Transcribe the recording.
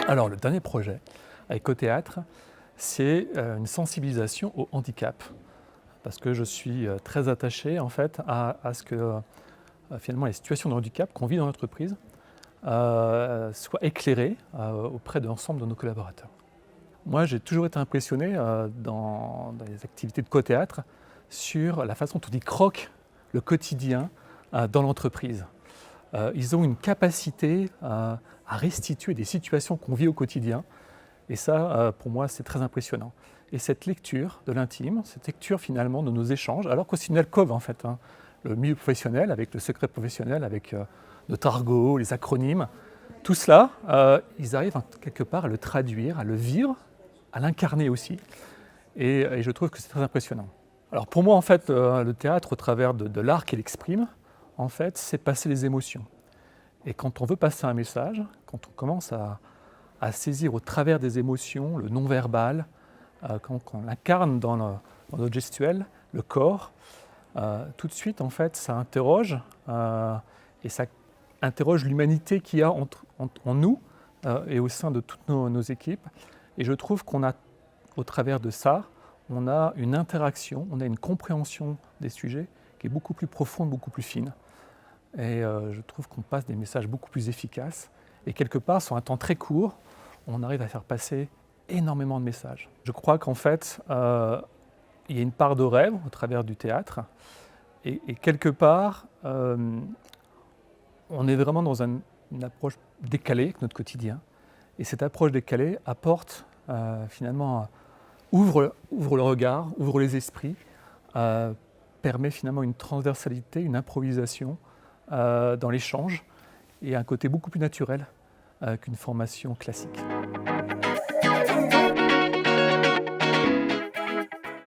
Alors, le dernier projet avec Co-Théâtre, c'est une sensibilisation au handicap. Parce que je suis très attaché en fait à ce que finalement les situations de handicap qu'on vit dans l'entreprise soient éclairées auprès de l'ensemble de nos collaborateurs. Moi, j'ai toujours été impressionné dans les activités de Co-Théâtre sur la façon dont ils croquent le quotidien dans l'entreprise. Ils ont une capacité à restituer des situations qu'on vit au quotidien. Et ça, pour moi, c'est très impressionnant. Et cette lecture de l'intime, cette lecture finalement de nos échanges, alors qu'aussi une alcôve en fait, le milieu professionnel, avec le secret professionnel, avec notre argot, les acronymes, tout cela, ils arrivent quelque part à le traduire, à le vivre, à l'incarner aussi. Et je trouve que c'est très impressionnant. Alors pour moi, en fait, le théâtre, au travers de l'art qu'il exprime, en fait, c'est passer les émotions. Et quand on veut passer un message, quand on commence à saisir au travers des émotions, le non-verbal, quand on l'incarne dans notre gestuelle, le corps, tout de suite, en fait, ça interroge, et ça interroge l'humanité qu'il y a en nous et au sein de toutes nos équipes. Et je trouve qu'on a, au travers de ça, on a une interaction, on a une compréhension des sujets qui est beaucoup plus profonde, beaucoup plus fine. Et je trouve qu'on passe des messages beaucoup plus efficaces. Et quelque part, sur un temps très court, on arrive à faire passer énormément de messages. Je crois qu'en fait, il y a une part de rêve au travers du théâtre. Et quelque part, on est vraiment dans une approche décalée avec notre quotidien. Et cette approche décalée apporte finalement, ouvre le regard, ouvre les esprits, permet finalement une transversalité, une improvisation dans l'échange et un côté beaucoup plus naturel qu'une formation classique.